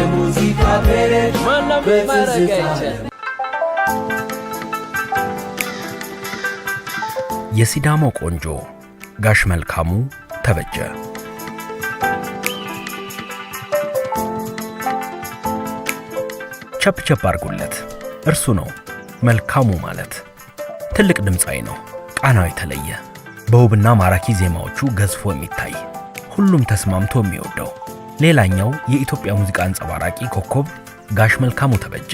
የሙዚቃ ፔሬድ ማንም ማረግ አይችልም። የሲዳሞ ቆንጆ ጋሽ መልካሙ ተበጀ። ቸፕ አርጉለት እርሱ ነው መልካሙ ማለት። ትልቅ ድምጻዊ ነው፣ ቃናው የተለየ በውብና ማራኪ ዜማዎቹ ገዝፎ የሚታይ ሁሉም ተስማምቶ የሚወደው ሌላኛው የኢትዮጵያ ሙዚቃ አንጸባራቂ ኮከብ ጋሽ መልካሙ ተበጀ።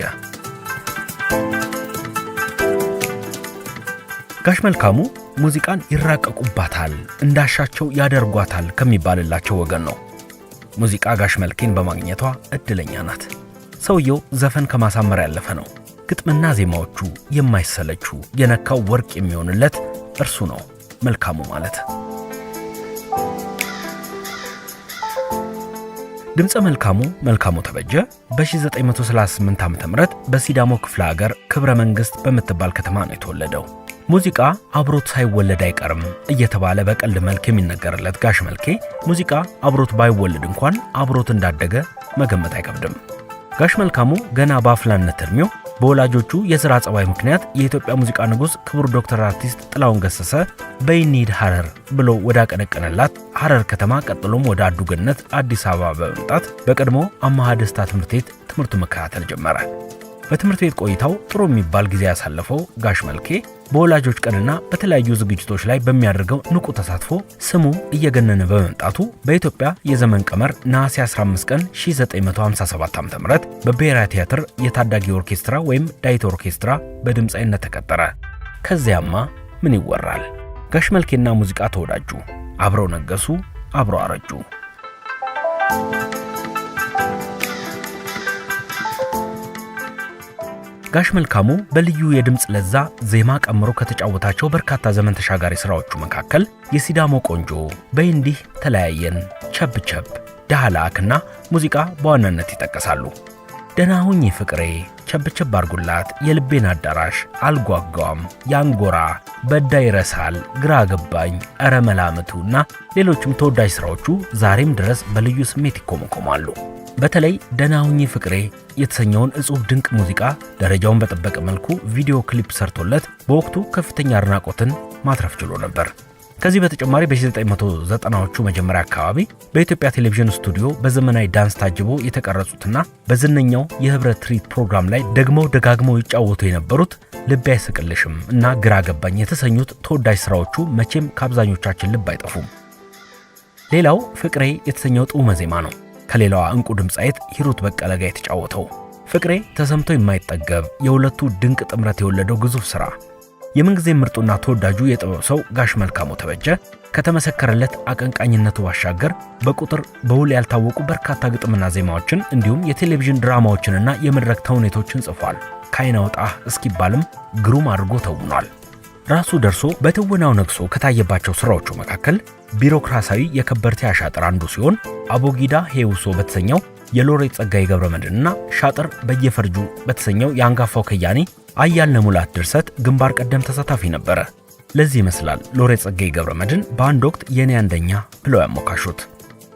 ጋሽ መልካሙ ሙዚቃን ይራቀቁባታል፣ እንዳሻቸው ያደርጓታል ከሚባልላቸው ወገን ነው። ሙዚቃ ጋሽ መልኬን በማግኘቷ እድለኛ ናት። ሰውየው ዘፈን ከማሳመር ያለፈ ነው። ግጥምና ዜማዎቹ የማይሰለቹ የነካው ወርቅ የሚሆንለት እርሱ ነው መልካሙ ማለት። ድምጸ መልካሙ ተበጀ በ1938 ዓ.ም በሲዳሞ ክፍለ ሀገር ክብረ መንግስት በምትባል ከተማ ነው የተወለደው። ሙዚቃ አብሮት ሳይወለድ አይቀርም እየተባለ በቀልድ መልክ የሚነገርለት ጋሽ መልኬ ሙዚቃ አብሮት ባይወለድ እንኳን አብሮት እንዳደገ መገመት አይከብድም። ጋሽ መልካሙ ገና በአፍላነት እድሜው በወላጆቹ የሥራ ጸባይ ምክንያት የኢትዮጵያ ሙዚቃ ንጉሥ ክቡር ዶክተር አርቲስት ጥላሁን ገሰሰ በይኒድ ሐረር ብሎ ወዳቀነቀነላት ሐረር ከተማ ቀጥሎም ወደ አዱገነት አዲስ አበባ በመምጣት በቀድሞ አማሃ ደስታ ትምህርት ቤት ትምህርቱ መከታተል ጀመረ። በትምህርት ቤት ቆይታው ጥሩ የሚባል ጊዜ ያሳለፈው ጋሽ መልኬ በወላጆች ቀንና በተለያዩ ዝግጅቶች ላይ በሚያደርገው ንቁ ተሳትፎ ስሙ እየገነነ በመምጣቱ በኢትዮጵያ የዘመን ቀመር ነሐሴ 15 ቀን 1957 ዓ.ም በብሔራዊ ቲያትር የታዳጊ ኦርኬስትራ ወይም ዳይት ኦርኬስትራ በድምጻይነት ተቀጠረ። ከዚያማ ምን ይወራል? ጋሽ መልኬና ሙዚቃ ተወዳጁ፣ አብረው ነገሱ፣ አብረው አረጁ። ጋሽ መልካሙ በልዩ የድምጽ ለዛ ዜማ ቀምሮ ከተጫወታቸው በርካታ ዘመን ተሻጋሪ ስራዎቹ መካከል የሲዳሞ ቆንጆ፣ በእንዲህ ተለያየን፣ ቸብ ዳህላክና ሙዚቃ በዋናነት ይጠቀሳሉ። ደናሁኝ ፍቅሬ፣ ቸብ አርጉላት፣ የልቤን አዳራሽ፣ አልጓጓም፣ ያንጎራ፣ በዳ ይረሳል፣ ግራ ገባኝ፣ አረ መላምቱና ሌሎችም ተወዳጅ ስራዎቹ ዛሬም ድረስ በልዩ ስሜት ይኮመኮማሉ። በተለይ ደናሁኝ ፍቅሬ የተሰኘውን እጹብ ድንቅ ሙዚቃ ደረጃውን በጠበቀ መልኩ ቪዲዮ ክሊፕ ሰርቶለት በወቅቱ ከፍተኛ አድናቆትን ማትረፍ ችሎ ነበር። ከዚህ በተጨማሪ በ1990ዎቹ መጀመሪያ አካባቢ በኢትዮጵያ ቴሌቪዥን ስቱዲዮ በዘመናዊ ዳንስ ታጅቦ የተቀረጹትና በዝነኛው የህብረት ትርኢት ፕሮግራም ላይ ደጋግመው ይጫወቱ የነበሩት ልቤ አይስቅልሽም እና ግራ ገባኝ የተሰኙት ተወዳጅ ስራዎቹ መቼም ከአብዛኞቻችን ልብ አይጠፉም። ሌላው ፍቅሬ የተሰኘው ጡመ ዜማ ነው። ከሌላዋ እንቁ ድምጻይት ሂሩት በቀለ ጋር የተጫወተው ፍቅሬ ተሰምቶ የማይጠገብ የሁለቱ ድንቅ ጥምረት የወለደው ግዙፍ ሥራ። የምንጊዜ ምርጡና ተወዳጁ የጥበብ ሰው ጋሽ መልካሙ ተበጀ ከተመሰከረለት አቀንቃኝነቱ ባሻገር በቁጥር በውል ያልታወቁ በርካታ ግጥምና ዜማዎችን እንዲሁም የቴሌቪዥን ድራማዎችንና የመድረክ ተውኔቶችን ጽፏል። ካይናውጣ እስኪባልም ግሩም አድርጎ ተውኗል። ራሱ ደርሶ በትወናው ነግሶ ከታየባቸው ስራዎቹ መካከል ቢሮክራሲያዊ የከበርቴ አሻጥር አንዱ ሲሆን አቦጊዳ ሄውሶ በተሰኘው የሎሬት ጸጋዬ ገብረመድህንና ሻጥር በየፈርጁ በተሰኘው የአንጋፋው ከያኒ አያልነህ ሙላት ድርሰት ግንባር ቀደም ተሳታፊ ነበረ። ለዚህ ይመስላል ሎሬት ጸጋዬ ገብረመድህን በአንድ ወቅት የኔ አንደኛ ብለው ያሞካሹት።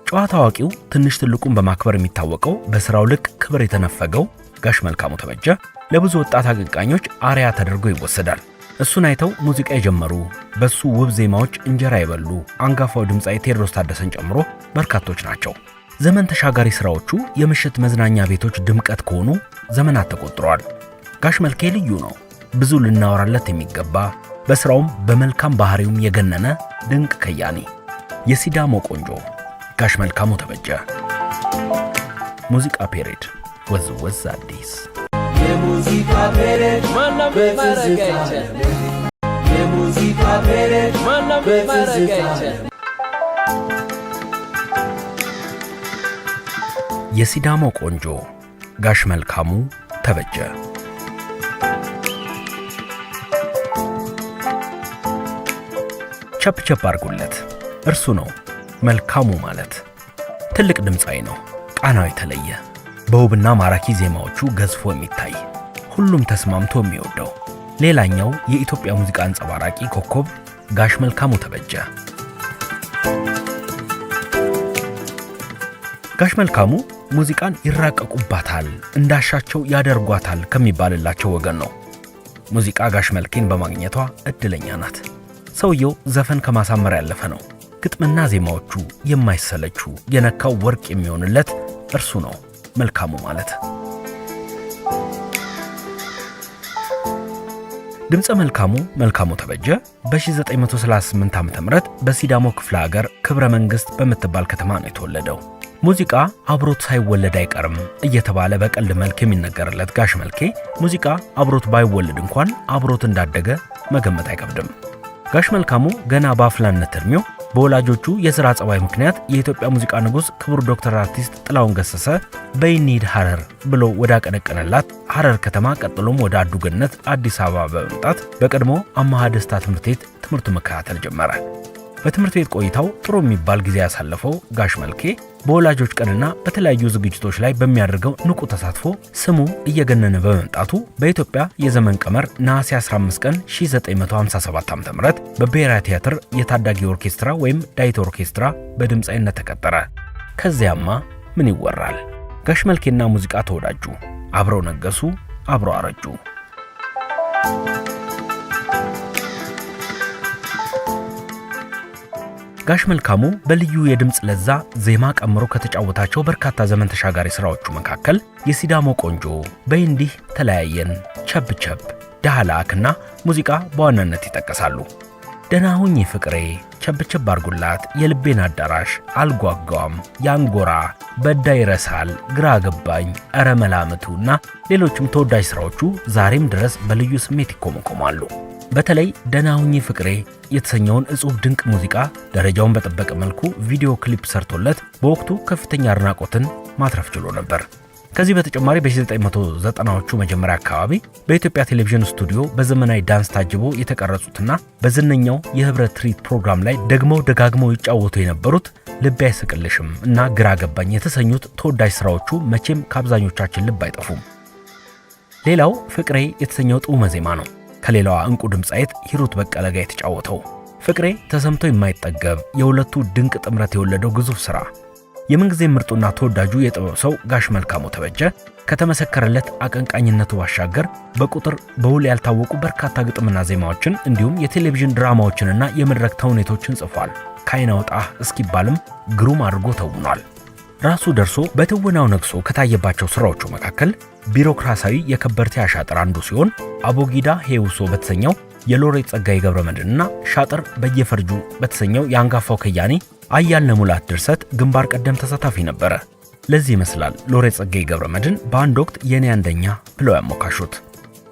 ጨዋታ አዋቂው ትንሽ ትልቁን በማክበር የሚታወቀው በስራው ልክ ክብር የተነፈገው ጋሽ መልካሙ ተበጀ ለብዙ ወጣት አቀንቃኞች አርያ ተደርጎ ይወሰዳል። እሱን አይተው ሙዚቃ የጀመሩ በሱ ውብ ዜማዎች እንጀራ የበሉ አንጋፋው ድምጻዊ ቴዎድሮስ ታደሰን ጨምሮ በርካቶች ናቸው። ዘመን ተሻጋሪ ስራዎቹ የምሽት መዝናኛ ቤቶች ድምቀት ከሆኑ ዘመናት ተቆጥረዋል። ጋሽ መልኬ ልዩ ነው። ብዙ ልናወራለት የሚገባ በስራውም በመልካም ባህሪውም የገነነ ድንቅ ከያኒ የሲዳሞ ቆንጆ ጋሽ መልካሙ ተበጀ። ሙዚቃ ፔሬድ ወዝ አዲስ የሙዚቃ ፔሬድ ማንም ማረግ አይችልም። የሙዚቃ ፔሬድ ማንም ማረግ አይችልም። የሲዳሞ ቆንጆ ጋሽ መልካሙ ተበጀ። ቸፕ አርጉለት እርሱ ነው መልካሙ ማለት። ትልቅ ድምጻዊ ነው፣ ቃናው የተለየ በውብና ማራኪ ዜማዎቹ ገዝፎ የሚታይ ሁሉም ተስማምቶ የሚወደው ሌላኛው የኢትዮጵያ ሙዚቃ አንጸባራቂ ኮከብ ጋሽ መልካሙ ተበጀ። ጋሽ መልካሙ ሙዚቃን ይራቀቁባታል፣ እንዳሻቸው ያደርጓታል ከሚባልላቸው ወገን ነው። ሙዚቃ ጋሽ መልኬን በማግኘቷ እድለኛ ናት። ሰውየው ዘፈን ከማሳመር ያለፈ ነው። ግጥምና ዜማዎቹ የማይሰለቹ የነካው ወርቅ የሚሆንለት እርሱ ነው መልካሙ ማለት። ድምፀ መልካሙ ተበጀ በ1938 ዓ.ም በሲዳሞ ክፍለ ሀገር ክብረ መንግስት በምትባል ከተማ ነው የተወለደው። ሙዚቃ አብሮት ሳይወለድ አይቀርም እየተባለ በቀልድ መልክ የሚነገርለት ጋሽ መልኬ ሙዚቃ አብሮት ባይወለድ እንኳን አብሮት እንዳደገ መገመት አይከብድም። ጋሽ መልካሙ ገና በአፍላነት እድሜው በወላጆቹ የሥራ ጸባይ ምክንያት የኢትዮጵያ ሙዚቃ ንጉሥ ክቡር ዶክተር አርቲስት ጥላሁን ገሰሰ በይኒድ ሐረር ብሎ ወዳቀነቀነላት ሐረር ከተማ ቀጥሎም ወደ አዱገነት አዲስ አበባ በመምጣት በቀድሞ አማሃ ደስታ ትምህርት ቤት ትምህርቱ መከታተል ጀመረ። በትምህርት ቤት ቆይታው ጥሩ የሚባል ጊዜ ያሳለፈው ጋሽ መልኬ በወላጆች ቀንና በተለያዩ ዝግጅቶች ላይ በሚያደርገው ንቁ ተሳትፎ ስሙ እየገነነ በመምጣቱ በኢትዮጵያ የዘመን ቀመር ነሐሴ 15 ቀን 1957 ዓ.ም በብሔራዊ ቲያትር የታዳጊ ኦርኬስትራ ወይም ዳይት ኦርኬስትራ በድምፃዊነት ተቀጠረ። ከዚያማ ምን ይወራል? ጋሽ መልኬና ሙዚቃ ተወዳጁ፣ አብረው ነገሱ፣ አብረው አረጁ። ጋሽ መልካሙ በልዩ የድምጽ ለዛ ዜማ ቀምሮ ከተጫወታቸው በርካታ ዘመን ተሻጋሪ ስራዎቹ መካከል የሲዳሞ ቆንጆ፣ በእንዲህ ተለያየን፣ ቸብቸብ፣ ዳህላክና ሙዚቃ በዋናነት ይጠቀሳሉ። ደህና ሁኚ ፍቅሬ፣ ቸብቸብ አርጉላት፣ የልቤን አዳራሽ፣ አልጓጓም፣ ያንጎራ፣ በዳ ይረሳል፣ ግራ ገባኝ፣ እረ መላምቱና ሌሎችም ተወዳጅ ስራዎቹ ዛሬም ድረስ በልዩ ስሜት ይኮመኮማሉ። በተለይ ደህና ሁኚ ፍቅሬ የተሰኘውን እጹብ ድንቅ ሙዚቃ ደረጃውን በጠበቀ መልኩ ቪዲዮ ክሊፕ ሰርቶለት በወቅቱ ከፍተኛ አድናቆትን ማትረፍ ችሎ ነበር። ከዚህ በተጨማሪ በ1990ዎቹ መጀመሪያ አካባቢ በኢትዮጵያ ቴሌቪዥን ስቱዲዮ በዘመናዊ ዳንስ ታጅቦ የተቀረጹትና በዝነኛው የህብረት ትርኢት ፕሮግራም ላይ ደጋግመው ይጫወቱ የነበሩት ልቤ አይስቅልሽም እና ግራ ገባኝ የተሰኙት ተወዳጅ ስራዎቹ መቼም ከአብዛኞቻችን ልብ አይጠፉም። ሌላው ፍቅሬ የተሰኘው ጡመ ዜማ ነው። ከሌላዋ እንቁ ድምጻዊት ሂሩት በቀለ ጋር የተጫወተው ፍቅሬ ተሰምቶ የማይጠገብ የሁለቱ ድንቅ ጥምረት የወለደው ግዙፍ ሥራ። የምንጊዜ ምርጡና ተወዳጁ የጥበብ ሰው ጋሽ መልካሙ ተበጀ ከተመሰከረለት አቀንቃኝነቱ ባሻገር በቁጥር በውል ያልታወቁ በርካታ ግጥምና ዜማዎችን እንዲሁም የቴሌቪዥን ድራማዎችንና የመድረክ ተውኔቶችን ጽፏል። ካይናውጣ እስኪባልም ግሩም አድርጎ ተውኗል። ራሱ ደርሶ በትወናው ነግሶ ከታየባቸው ስራዎቹ መካከል ቢሮክራሲያዊ የከበርቴ አሻጥር አንዱ ሲሆን አቦጊዳ ሄውሶ በተሰኘው የሎሬት ጸጋዬ ገብረመድህንና ሻጥር በየፈርጁ በተሰኘው የአንጋፋው ከያኒ አያልነህ ሙላት ድርሰት ግንባር ቀደም ተሳታፊ ነበረ። ለዚህ ይመስላል ሎሬት ጸጋዬ ገብረመድህን በአንድ ወቅት የኔ አንደኛ ብለው ያሞካሹት።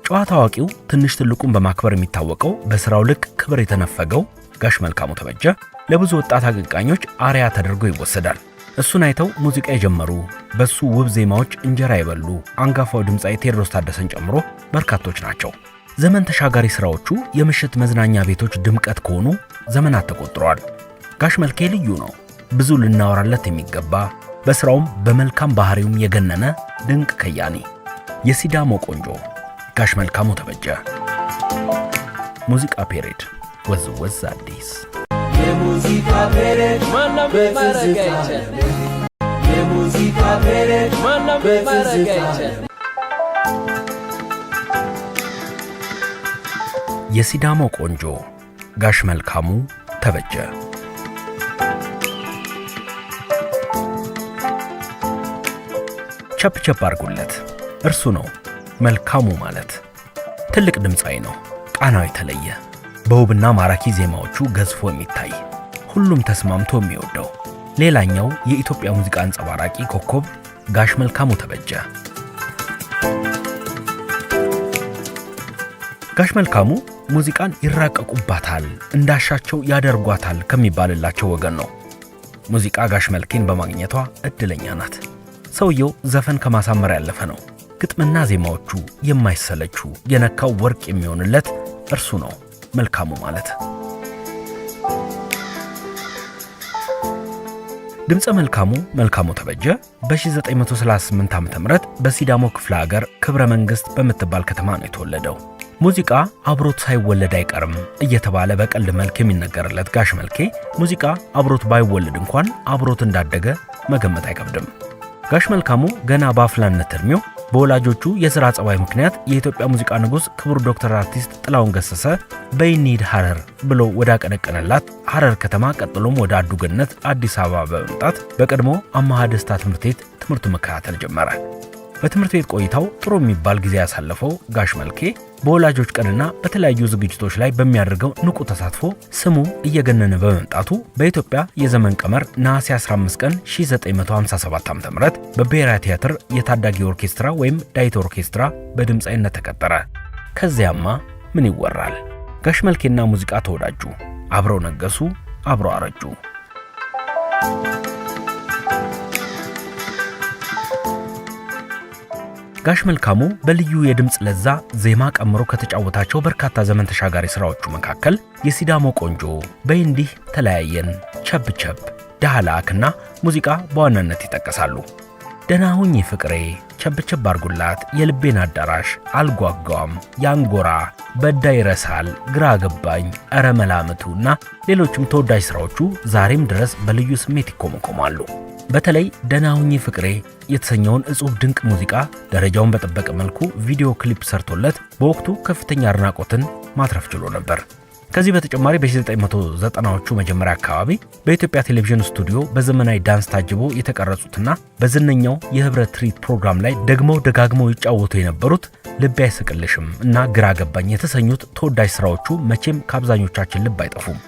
ጨዋታ አዋቂው ትንሽ ትልቁን በማክበር የሚታወቀው በስራው ልክ ክብር የተነፈገው ጋሽ መልካሙ ተበጀ ለብዙ ወጣት አቀንቃኞች አርያ ተደርጎ ይወሰዳል። እሱን አይተው ሙዚቃ የጀመሩ በሱ ውብ ዜማዎች እንጀራ የበሉ አንጋፋው ድምጻዊ ቴዎድሮስ ታደሰን ጨምሮ በርካቶች ናቸው። ዘመን ተሻጋሪ ስራዎቹ የምሽት መዝናኛ ቤቶች ድምቀት ከሆኑ ዘመናት ተቆጥረዋል። ጋሽ መልኬ ልዩ ነው። ብዙ ልናወራለት የሚገባ በስራውም በመልካም ባህሪውም የገነነ ድንቅ ከያኒ፣ የሲዳሞ ቆንጆ ጋሽ መልካሙ ተበጀ። ሙዚቃ ፔሬድ ወዝወዝ አዲስ የሙዚቃ ፔሬድ ማንም ማረግ አይችልም። የሙዚቃ ፔሬድ ማንም ማረግ አይችልም። የሲዳሞ ቆንጆ ጋሽ መልካሙ ተበጀ። ቸብቸብ አርጉለት እርሱ ነው መልካሙ ማለት። ትልቅ ድምጻዊ ነው። ቃናው የተለየ በውብና ማራኪ ዜማዎቹ ገዝፎ የሚታይ ሁሉም ተስማምቶ የሚወደው ሌላኛው የኢትዮጵያ ሙዚቃ አንጸባራቂ ኮከብ ጋሽ መልካሙ ተበጀ። ጋሽ መልካሙ ሙዚቃን ይራቀቁባታል፣ እንዳሻቸው ያደርጓታል ከሚባልላቸው ወገን ነው። ሙዚቃ ጋሽ መልኬን በማግኘቷ እድለኛ ናት። ሰውየው ዘፈን ከማሳመር ያለፈ ነው። ግጥምና ዜማዎቹ የማይሰለቹ የነካው ወርቅ የሚሆንለት እርሱ ነው መልካሙ ማለት። ድምፀ መልካሙ ተበጀ በ1938 ዓ.ም በሲዳሞ ክፍለ ሀገር ክብረ መንግስት በምትባል ከተማ ነው የተወለደው። ሙዚቃ አብሮት ሳይወለድ አይቀርም እየተባለ በቀልድ መልክ የሚነገርለት ጋሽ መልኬ ሙዚቃ አብሮት ባይወለድ እንኳን አብሮት እንዳደገ መገመት አይከብድም። ጋሽ መልካሙ ገና በአፍላነት እድሜው በወላጆቹ የሥራ ጸባይ ምክንያት የኢትዮጵያ ሙዚቃ ንጉሥ ክቡር ዶክተር አርቲስት ጥላሁን ገሰሰ በይኒድ ሐረር ብሎ ወዳቀነቀነላት ሐረር ከተማ ቀጥሎም ወደ አዱገነት አዲስ አበባ በመምጣት በቀድሞ አማሃ ደስታ ትምህርት ቤት ትምህርቱ መከታተል ጀመረ። በትምህርት ቤት ቆይታው ጥሩ የሚባል ጊዜ ያሳለፈው ጋሽ መልኬ በወላጆች ቀንና በተለያዩ ዝግጅቶች ላይ በሚያደርገው ንቁ ተሳትፎ ስሙ እየገነነ በመምጣቱ በኢትዮጵያ የዘመን ቀመር ነሐሴ 15 ቀን 1957 ዓ.ም በብሔራዊ ቲያትር የታዳጊ ኦርኬስትራ ወይም ዳይት ኦርኬስትራ በድምፃዊነት ተቀጠረ። ከዚያማ ምን ይወራል? ጋሽ መልኬና ሙዚቃ ተወዳጁ፣ አብረው ነገሱ፣ አብረው አረጁ። ጋሽ መልካሙ በልዩ የድምጽ ለዛ ዜማ ቀምሮ ከተጫወታቸው በርካታ ዘመን ተሻጋሪ ስራዎቹ መካከል የሲዳሞ ቆንጆ፣ በእንዲህ ተለያየን፣ ቸብቸብ፣ ዳህላክና ሙዚቃ በዋናነት ይጠቀሳሉ። ደህና ሁኚ ፍቅሬ፣ ቸብቸብ አርጉላት፣ የልቤን አዳራሽ፣ አልጓጓም፣ ያንጎራ፣ በዳ ይረሳል፣ ግራ ገባኝ፣ እረ መላምቱና ሌሎችም ተወዳጅ ስራዎቹ ዛሬም ድረስ በልዩ ስሜት ይኮመኮማሉ። በተለይ ደህና ሁኚ ፍቅሬ የተሰኘውን እጹብ ድንቅ ሙዚቃ ደረጃውን በጠበቀ መልኩ ቪዲዮ ክሊፕ ሰርቶለት በወቅቱ ከፍተኛ አድናቆትን ማትረፍ ችሎ ነበር። ከዚህ በተጨማሪ በ1990ዎቹ መጀመሪያ አካባቢ በኢትዮጵያ ቴሌቪዥን ስቱዲዮ በዘመናዊ ዳንስ ታጅቦ የተቀረጹትና በዝነኛው የህብረት ትርኢት ፕሮግራም ላይ ደጋግመው ይጫወቱ የነበሩት ልቤ አይስቅልሽም እና ግራ ገባኝ የተሰኙት ተወዳጅ ስራዎቹ መቼም ከአብዛኞቻችን ልብ አይጠፉም።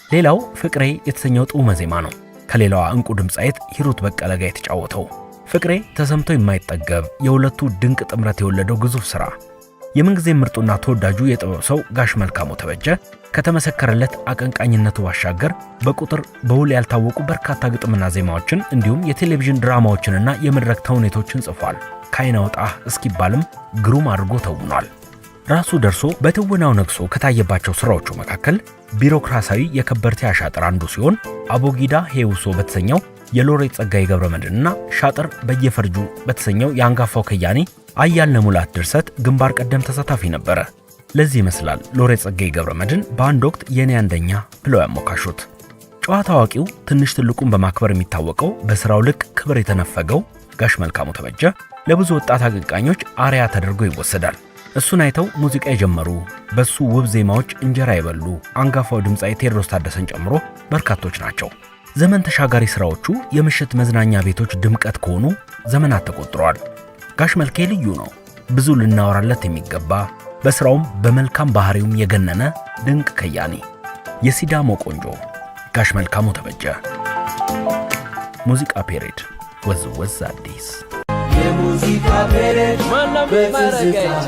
ሌላው ፍቅሬ የተሰኘው ጡመ ዜማ ነው። ከሌላዋ እንቁ ድምጻዊት ሂሩት በቀለ ጋር የተጫወተው ፍቅሬ ተሰምቶ የማይጠገብ የሁለቱ ድንቅ ጥምረት የወለደው ግዙፍ ሥራ። የምንጊዜ ምርጡና ተወዳጁ የጥበብ ሰው ጋሽ መልካሙ ተበጀ ከተመሰከረለት አቀንቃኝነቱ ባሻገር በቁጥር በውል ያልታወቁ በርካታ ግጥምና ዜማዎችን እንዲሁም የቴሌቪዥን ድራማዎችንና የመድረክ ተውኔቶችን ጽፏል። ካይናውጣህ እስኪባልም ግሩም አድርጎ ተውኗል። ራሱ ደርሶ በትወናው ነግሶ ከታየባቸው ስራዎቹ መካከል ቢሮክራሲያዊ የከበርቴ አሻጥር አንዱ ሲሆን አቦጊዳ ሄውሶ በተሰኘው የሎሬት ጸጋዬ ገብረመድህንና ሻጥር በየፈርጁ በተሰኘው የአንጋፋው ከያኒ አያልነህ ሙላት ድርሰት ግንባር ቀደም ተሳታፊ ነበረ። ለዚህ ይመስላል ሎሬት ጸጋዬ ገብረመድህን በአንድ ወቅት የኔ አንደኛ ብለው ያሞካሹት። ጨዋታ አዋቂው ትንሽ ትልቁን በማክበር የሚታወቀው በስራው ልክ ክብር የተነፈገው ጋሽ መልካሙ ተበጀ ለብዙ ወጣት አቀንቃኞች አርያ ተደርጎ ይወሰዳል። እሱን አይተው ሙዚቃ የጀመሩ በሱ ውብ ዜማዎች እንጀራ የበሉ አንጋፋው ድምጻዊ ቴዎድሮስ ታደሰን ጨምሮ በርካቶች ናቸው። ዘመን ተሻጋሪ ስራዎቹ የምሽት መዝናኛ ቤቶች ድምቀት ከሆኑ ዘመናት ተቆጥረዋል። ጋሽ መልኬ ልዩ ነው። ብዙ ልናወራለት የሚገባ በስራውም በመልካም ባህሪውም የገነነ ድንቅ ከያኒ። የሲዳሞ ቆንጆ ጋሽ መልካሙ ተበጀ። ሙዚቃ ፔሬድ ወዝወዝ አዲስ የሙዚቃ ፔሬድ ማንም ማረጋይቻ